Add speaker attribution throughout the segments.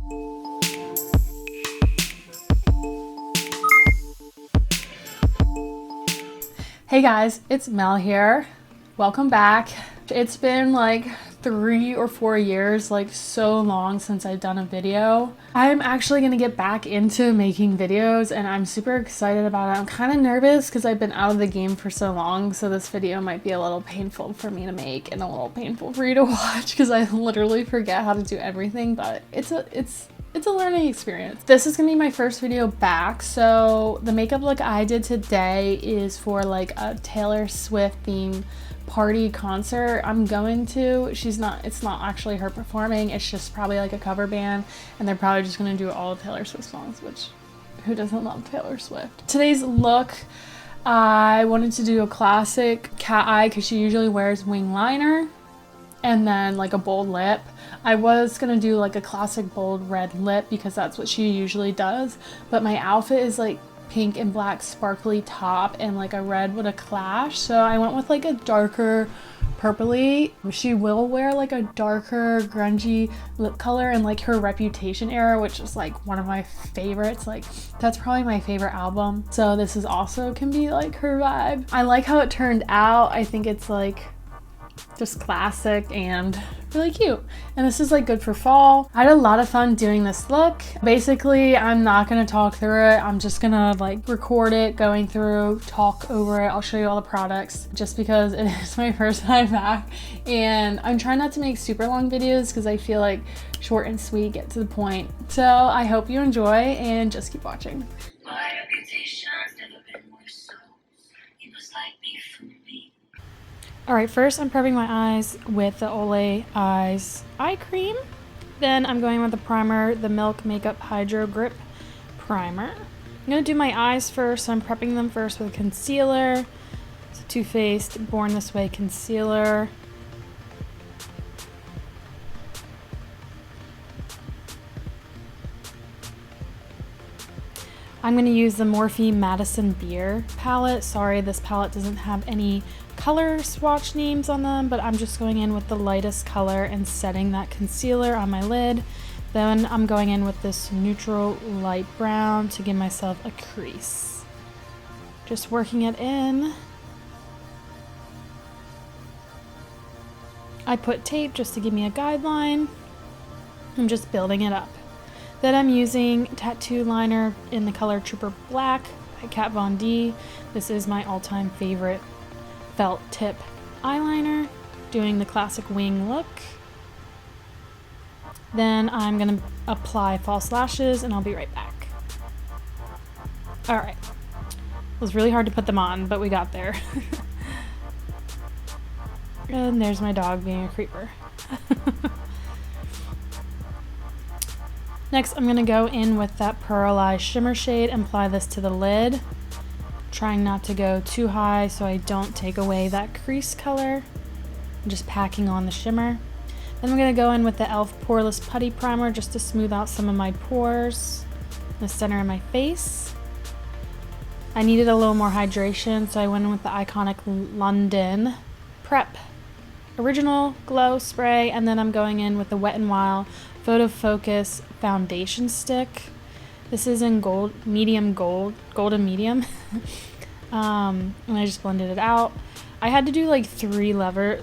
Speaker 1: Hey guys, it's Mel here. Welcome back. It's been like 3 or 4 years, like so long since I've done a video. I'm actually gonna get back into making videos and I'm super excited about it. I'm kind of nervous because I've been out of the game for so long, so this video might be a little painful for me to make and a little painful for you to watch because I literally forget how to do everything, but it's a learning experience. This is gonna be my first video back. So the makeup look I did today is for like a Taylor Swift themed party concert I'm going to. It's not actually her performing, it's just probably like a cover band and they're probably just gonna do all of Taylor Swift songs, which who doesn't love Taylor Swift? Today's look, I wanted to do a classic cat eye because she usually wears wing liner and then like a bold lip. I was gonna do like a classic bold red lip because that's what she usually does, but my outfit is like pink and black sparkly top and like a red with a clash, so I went with like a darker purpley. She will wear like a darker grungy lip color in like her Reputation era, which is like one of my favorites. Like that's probably my favorite album, so this is also can be like her vibe. I like how it turned out. I think it's like just classic and really cute, and this is like good for fall. I had a lot of fun doing this look. Basically, I'm not gonna talk through it, I'm just gonna like record it, going through, talk over it. I'll show you all the products just because it is my first time back and I'm trying not to make super long videos because I feel like short and sweet, get to the point. So I hope you enjoy and just keep watching. My reputation's never been worse, so it was like me for me. Alright, first I'm prepping my eyes with the Olay Eyes Eye Cream. Then I'm going with the primer, the Milk Makeup Hydro Grip Primer. I'm going to do my eyes first, so I'm prepping them first with concealer. It's a Too Faced Born This Way concealer. I'm going to use the Morphe Madison Beer palette. Sorry, this palette doesn't have any color swatch names on them, but I'm just going in with the lightest color and setting that concealer on my lid. Then I'm going in with this neutral light brown to give myself a crease. Just working it in. I put tape just to give me a guideline. I'm just building it up. Then I'm using tattoo liner in the color Trooper Black by Kat Von D. This is my all-time favorite felt tip eyeliner, doing the classic wing look. Then I'm gonna apply false lashes and I'll be right back. Alright, it was really hard to put them on, but we got there. And there's my dog being a creeper. Next, I'm gonna go in with that Poreless shimmer shade and apply this to the lid. Trying not to go too high so I don't take away that crease color. I'm just packing on the shimmer. Then I'm going to go in with the E.L.F. Poreless Putty Primer just to smooth out some of my pores in the center of my face. I needed a little more hydration, so I went in with the iconic London Prep Original Glow Spray, and then I'm going in with the Wet n Wild Photofocus Foundation Stick. This is in golden medium. And I just blended it out. I had to do like three layers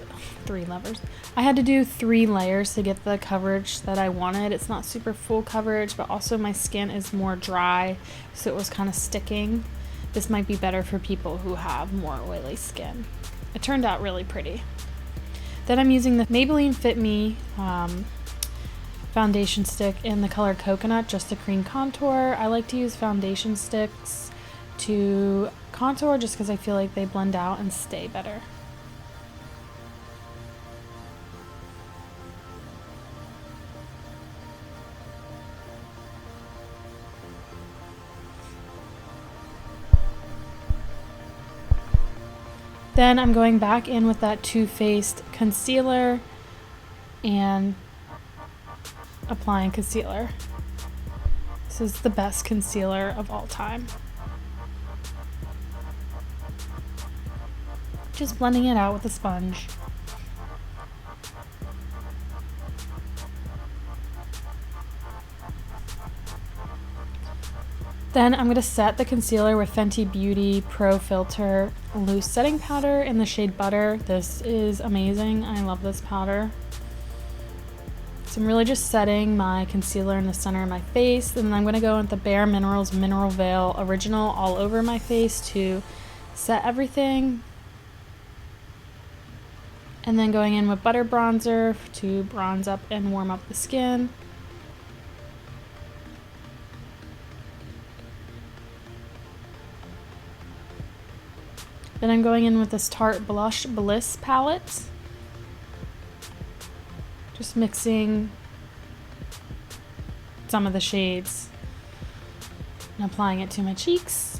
Speaker 1: to get the coverage that I wanted. It's not super full coverage, but also my skin is more dry, so it was kind of sticking. This might be better for people who have more oily skin. It turned out really pretty. Then I'm using the Maybelline Fit Me foundation stick in the color Coconut just to cream contour. I like to use foundation sticks to contour just because I feel like they blend out and stay better. Then I'm going back in with that Too Faced concealer and applying concealer. This is the best concealer of all time. Just blending it out with a sponge. Then I'm going to set the concealer with Fenty Beauty Pro Filter Loose Setting Powder in the shade Butter. This is amazing. I love this powder. So I'm really just setting my concealer in the center of my face, and then I'm going to go with the Bare Minerals Mineral Veil Original all over my face to set everything. And then going in with Butter Bronzer to bronze up and warm up the skin. Then I'm going in with this Tarte Blush Bliss palette. Just mixing some of the shades and applying it to my cheeks.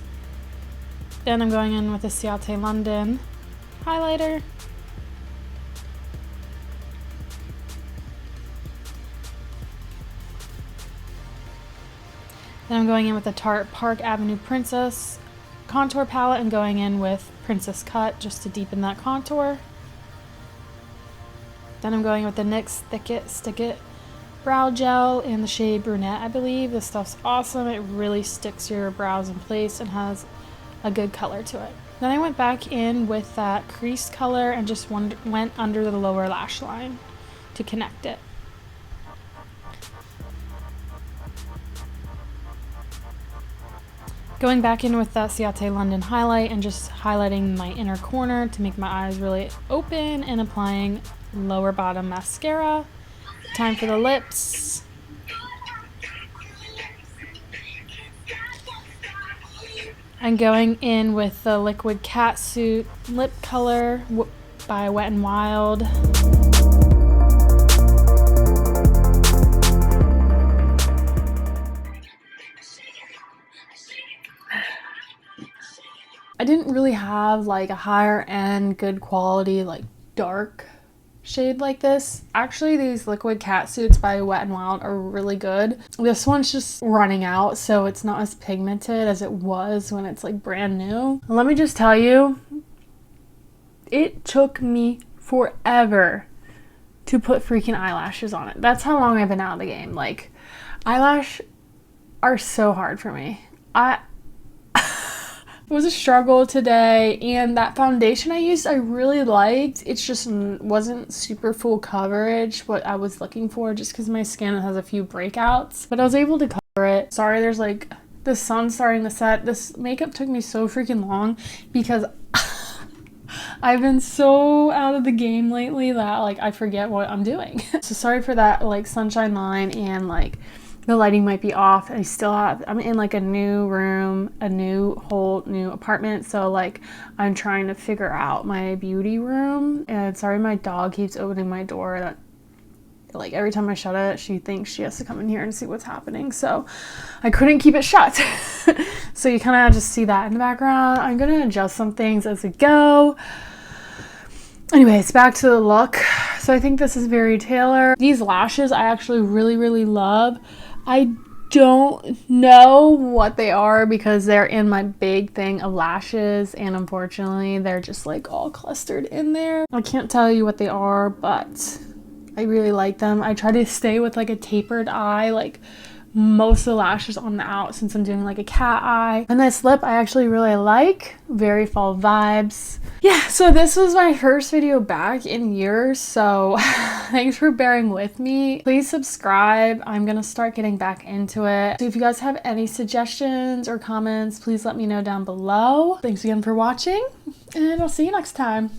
Speaker 1: Then I'm going in with the Ciaté London highlighter. Then I'm going in with the Tarte Park Avenue Princess contour palette and going in with Princess Cut just to deepen that contour. Then I'm going with the NYX Stick It Brow Gel in the shade Brunette, I believe. This stuff's awesome. It really sticks your brows in place and has a good color to it. Then I went back in with that crease color and just went under the lower lash line to connect it. Going back in with that Ciaté London highlight and just highlighting my inner corner to make my eyes really open and applying lower bottom mascara. Time for the lips. I'm going in with the Liquid Catsuit lip color by Wet n Wild. I didn't really have like a higher end, good quality, like dark shade like this. Actually, these Liquid Catsuits by Wet n Wild are really good. This one's just running out, so it's not as pigmented as it was when it's like brand new. Let me just tell you, it took me forever to put freaking eyelashes on it. That's how long I've been out of the game. Like, eyelash are so hard for me. It was a struggle today, and that foundation I used I really liked. It just wasn't super full coverage, what I was looking for, just because my skin has a few breakouts, but I was able to cover it. Sorry, there's like the sun starting to set. This makeup took me so freaking long because I've been so out of the game lately that like I forget what I'm doing. So sorry for that like sunshine line, and like the lighting might be off. I'm in like a new room, whole new apartment. So like I'm trying to figure out my beauty room, and sorry my dog keeps opening my door. That like every time I shut it, she thinks she has to come in here and see what's happening. So I couldn't keep it shut. So you kind of just see that in the background. I'm gonna adjust some things as we go. Anyways, back to the look. So I think this is very tailored. These lashes I actually really love. I don't know what they are because they're in my big thing of lashes, and unfortunately they're just like all clustered in there. I can't tell you what they are, but I really like them. I try to stay with like a tapered eye, like most of the lashes on the out, since I'm doing like a cat eye. And this lip I actually really like. Very fall vibes. Yeah, so this was my first video back in years, so thanks for bearing with me. Please subscribe. I'm gonna start getting back into it. So if you guys have any suggestions or comments, please let me know down below. Thanks again for watching, and I'll see you next time.